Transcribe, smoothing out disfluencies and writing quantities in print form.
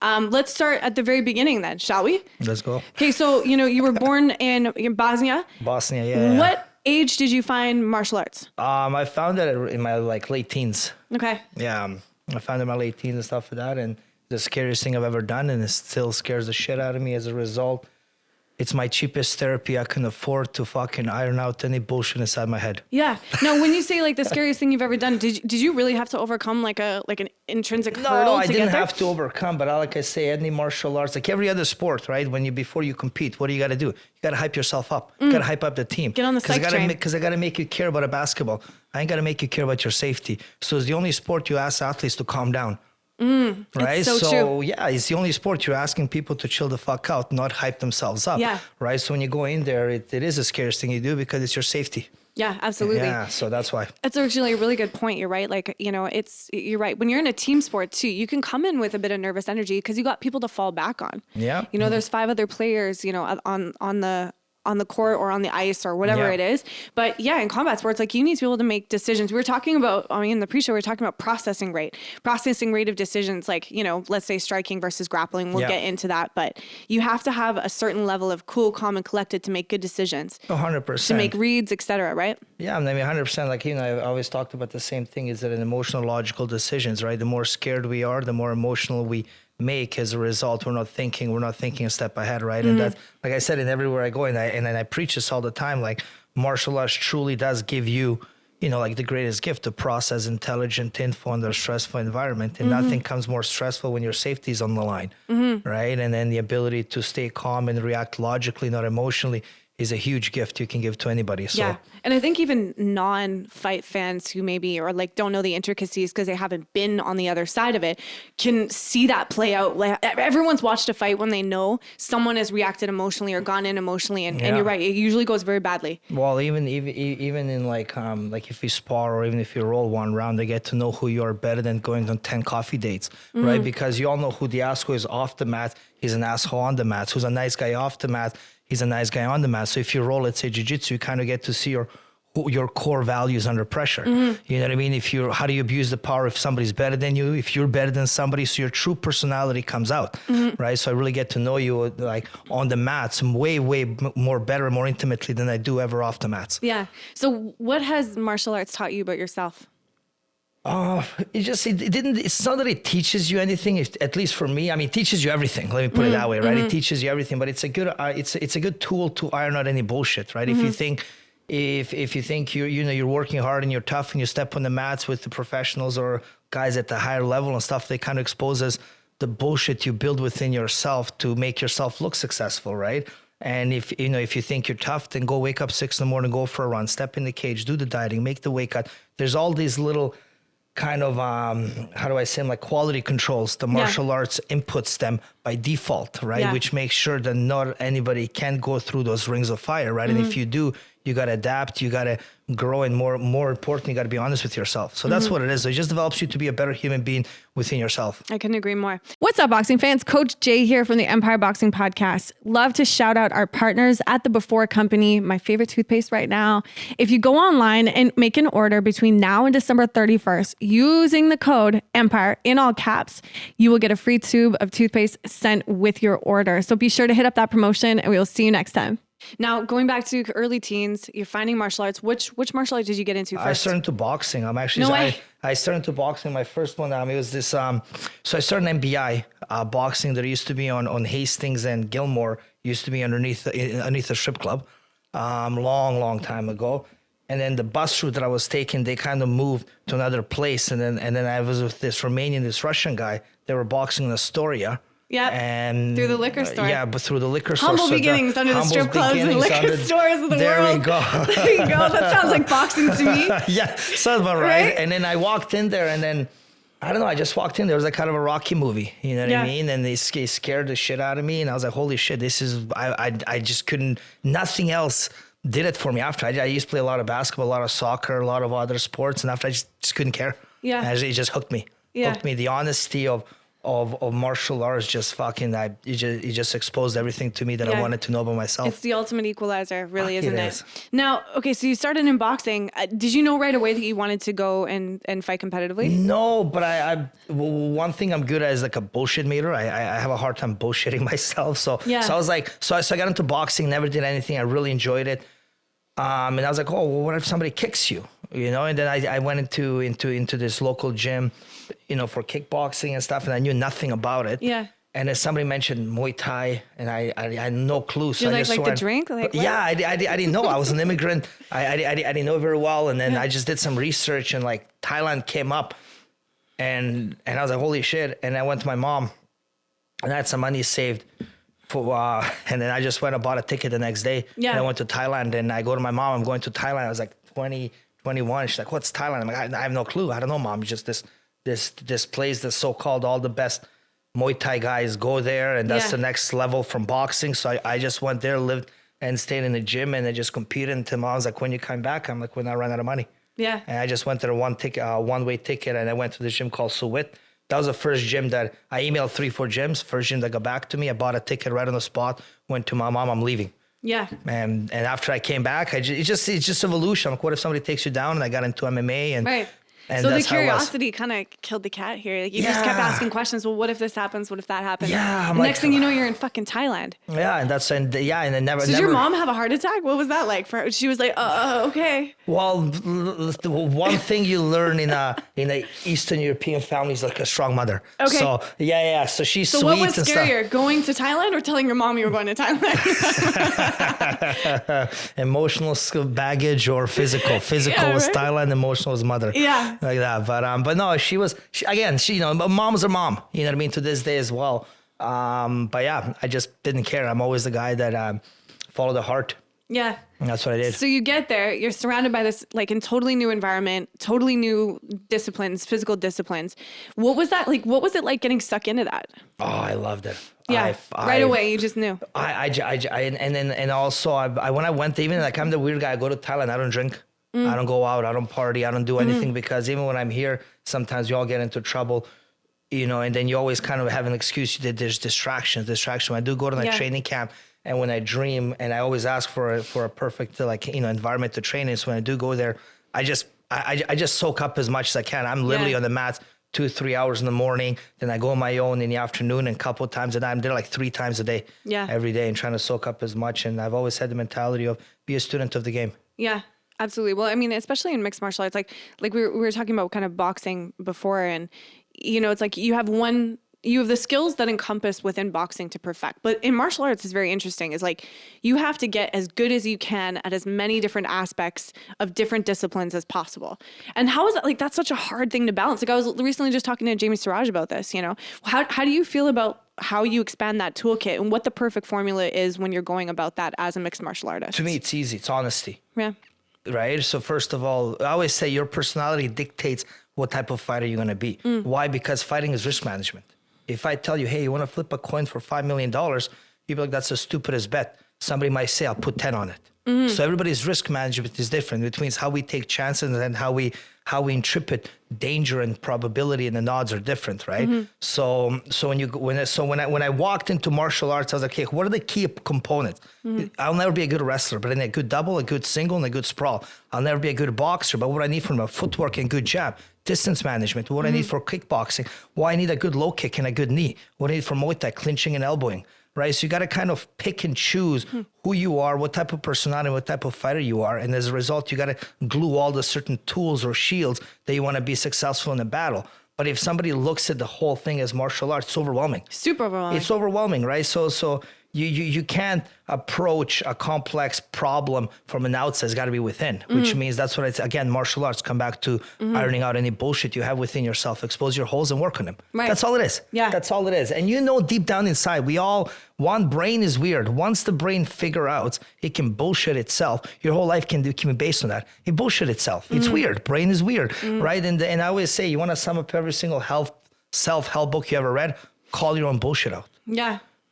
Let's start at the very beginning then, shall we? Let's go. Okay, so, you were born in Bosnia. Bosnia, yeah. What age did you find martial arts? I found that in my late teens. Okay. Yeah, I found it in my late teens and stuff like that, and the scariest thing I've ever done, and it still scares the shit out of me as a result. It's my cheapest therapy. I can afford to fucking iron out any bullshit inside my head. Yeah. Now, when you say like the scariest thing you've ever done, did you really have to overcome like an intrinsic hurdle to get there? No, I didn't have to overcome, but like I say, any martial arts, like every other sport, right? Before you compete, what do you got to do? You got to hype yourself up. You got to hype up the team. Get on the psych train. Because I got to make you care about a basketball. I ain't got to make you care about your safety. So it's the only sport you ask athletes to calm down. Right. So true. Yeah, it's the only sport you're asking people to chill the fuck out, not hype themselves up. Yeah. Right. So when you go in there, it is the scariest thing you do because it's your safety. Yeah, absolutely. Yeah. So that's why. That's actually a really good point. You're right. Like, you're right. When you're in a team sport too, you can come in with a bit of nervous energy because you got people to fall back on. Yeah. There's 5 other players, on the court or on the ice or whatever it is. But yeah, in combat sports, like you need to be able to make decisions. We were talking about, in the pre-show, we were talking about processing rate of decisions, like, let's say striking versus grappling. We'll get into that, but you have to have a certain level of cool, calm, and collected to make good decisions. 100%. To make reads, etc. Right? Yeah, I mean, 100%. Like, I always talked about the same thing, is that in emotional, logical decisions, right? The more scared we are, the more emotional we make. As a result, we're not thinking a step ahead, right? And that's, like I said, in everywhere I go, and I preach this all the time, like martial arts truly does give you, like the greatest gift to process intelligent info under a stressful environment. And nothing comes more stressful when your safety is on the line, right? And then the ability to stay calm and react logically, not emotionally, is a huge gift you can give to anybody. So. Yeah. And I think even non-fight fans who maybe or like don't know the intricacies because they haven't been on the other side of it can see that play out. Like, everyone's watched a fight when they know someone has reacted emotionally or gone in emotionally, and you're right, it usually goes very badly. Well, even in like if you spar or even if you roll one round, they get to know who you are better than going on 10 coffee dates, right? Because you all know who the asshole is off the mat. He's an asshole on the mat. Who's a nice guy off the mat? He's a nice guy on the mat. So if you roll, let's say jiu-jitsu, you kind of get to see your core values under pressure. You know what I mean? How do you abuse the power if somebody's better than you, if you're better than somebody, so your true personality comes out, right? So I really get to know you like on the mats way more better, more intimately than I do ever off the mats. Yeah. So what has martial arts taught you about yourself? It's not that it teaches you anything, at least for me. I mean, it teaches you everything. Let me put it that way, right? It teaches you everything, but it's a good tool to iron out any bullshit, right? If you think, if you think you're working hard and you're tough and you step on the mats with the professionals or guys at the higher level and stuff, they kind of exposes the bullshit you build within yourself to make yourself look successful, right? And if you think you're tough, then go wake up 6 a.m, go for a run, step in the cage, do the dieting, make the weight cut. There's all these little kind of, like quality controls. The martial arts inputs them by default, right? Yeah. Which makes sure that not anybody can go through those rings of fire, right? And if you do, you got to adapt, you got to grow, and more importantly, you got to be honest with yourself. So that's what it is. It just develops you to be a better human being within yourself. I couldn't agree more. What's up, boxing fans? Coach Jay here from the Empire Boxing Podcast. Love to shout out our partners at the Before Company, my favorite toothpaste right now. If you go online and make an order between now and December 31st, using the code EMPIRE in all caps, you will get a free tube of toothpaste sent with your order. So be sure to hit up that promotion, and we will see you next time. Now, going back to early teens, you're finding martial arts. Which martial art did you get into first? I started into boxing. I started into boxing. My first one, it was this. So I started in MBI boxing that used to be on Hastings and Gilmore. Used to be underneath a strip club, long time ago. And then the bus route that I was taking, they kind of moved to another place. And then I was with this Romanian, this Russian guy. They were boxing in Astoria. Yeah, and through the liquor store. Yeah, but through the liquor store. Humble beginnings under the strip clubs and liquor stores of the world. There we go. There you go. That sounds like boxing to me. Yeah, sounds about right. And then I walked in there, and then, I don't know, I just walked in. There was like kind of a Rocky movie, you know what I mean? And they scared the shit out of me, and I was like, holy shit, this is, I just couldn't, nothing else did it for me after. I used to play a lot of basketball, a lot of soccer, a lot of other sports, and after I just couldn't care. Yeah. And it just hooked me. Yeah. Hooked me. The honesty of of martial arts just fucking, it just exposed everything to me that I wanted to know about myself. It's the ultimate equalizer, really, isn't it? Is. Now, okay, so you started in boxing. Did you know right away that you wanted to go and fight competitively? No, but one thing I'm good at is like a bullshit meter. I have a hard time bullshitting myself. So I was like, so I got into boxing, never did anything. I really enjoyed it. And I was like, oh, well, what if somebody kicks you? You know, and then I went into this local gym, you know, for kickboxing and stuff, and I knew nothing about it. Yeah. And then somebody mentioned Muay Thai, and I had no clue. So you I just like the drink? Like, yeah, I didn't know. I was an immigrant. I didn't know very well, and then I just did some research, and like Thailand came up, and I was like, holy shit! And I went to my mom, and I had some money saved. And then I just went and bought a ticket the next day. Yeah. And I went to Thailand, and I go to my mom. I'm going to Thailand. I was like 20, 21. She's like, "What's Thailand?" I'm like, "I have no clue. I don't know, Mom. It's just this place that's so-called all the best Muay Thai guys go there, and that's the next level from boxing." So I just went there, lived, and stayed in the gym, and I just competed. And Mom was like, "When you come back?" I'm like, "When I run out of money." Yeah. And I just went there one-way ticket, and I went to this gym called Suwit. That was the first gym that I emailed 3-4 gyms. First gym that got back to me. I bought a ticket right on the spot. Went to my mom. I'm leaving. Yeah. And after I came back, it's just evolution. Like, what if somebody takes you down? And I got into MMA and. Right. And so the curiosity kind of killed the cat here. Like you just kept asking questions. Well, what if this happens? What if that happens? Yeah. Next thing you know, you're in fucking Thailand. Yeah, and then never. So did your mom have a heart attack? What was that like for her? She was like, okay. Well, one thing you learn in a Eastern European family is like a strong mother. Okay. So yeah. So she's so sweet. What was and scarier, stuff. Going to Thailand or telling your mom you were going to Thailand? Emotional baggage or physical. Physical was Thailand. Emotional was mother. Yeah. Like that. But no, she you know, mom's a mom, you know what I mean, to this day as well. But yeah, I just didn't care. I'm always the guy that followed the heart. Yeah. And that's what I did. So you get there, you're surrounded by this like in totally new environment, totally new disciplines, physical disciplines. What was that like? What was it like getting stuck into that? Oh, I loved it. Yeah, right away, you just knew. And also when I went, even like I'm the weird guy. I go to Thailand, I don't drink. I don't go out. I don't party. I don't do anything because even when I'm here, sometimes you all get into trouble, you know, and then you always kind of have an excuse that there's distraction. When I do go to my training camp and when I dream, and I always ask for a perfect, like, you know, environment to train in. So when I do go there, I just soak up as much as I can. I'm literally on the mats 2-3 hours in the morning. Then I go on my own in the afternoon and a couple of times a day. I'm there like 3 times a day, every day, and trying to soak up as much. And I've always had the mentality of be a student of the game. Yeah. Absolutely. Well, I mean, especially in mixed martial arts, like we were talking about kind of boxing before, and you know, it's like you have the skills that encompass within boxing to perfect. But in martial arts, it's very interesting. Is like you have to get as good as you can at as many different aspects of different disciplines as possible. And how is that? Like that's such a hard thing to balance. Like I was recently just talking to Jamie Siraj about this. You know, how do you feel about how you expand that toolkit and what the perfect formula is when you're going about that as a mixed martial artist? To me, it's easy. It's honesty. Yeah. Right. So first of all, I always say your personality dictates what type of fighter you're going to be. Why? Because fighting is risk management. If I tell you, hey, you want to flip a coin for $5 million, you'd be like, that's the stupidest bet. Somebody might say, I'll put 10 on it. So everybody's risk management is different, which means how we take chances and how we interpret danger and probability and the odds are different, right? So when I walked into martial arts, I was like, okay, what are the key components? I'll never be a good wrestler, but I need a good double, a good single, and a good sprawl. I'll never be a good boxer, but what I need from a footwork and good jab, distance management, what I need for kickboxing, why I need a good low kick and a good knee, what I need for Muay Thai, clinching and elbowing. Right. So you got to kind of pick and choose who you are, what type of personality, what type of fighter you are. And as a result, you got to glue all the certain tools or shields that you want to be successful in a battle. But if somebody looks at the whole thing as martial arts, it's overwhelming. Super overwhelming. It's overwhelming, right? So you can't approach a complex problem from an outside. It's got to be within, which means that's what it's, again, martial arts come back to ironing out any bullshit you have within yourself, expose your holes and work on them. Right. That's all it is. Yeah. That's all it is. And you know, deep down inside, one brain is weird. Once the brain figure out it can bullshit itself, your whole life can be based on that. It bullshit itself. It's weird. Brain is weird, right? And I always say, you want to sum up every single self-help book you ever read, call your own bullshit out. Yeah.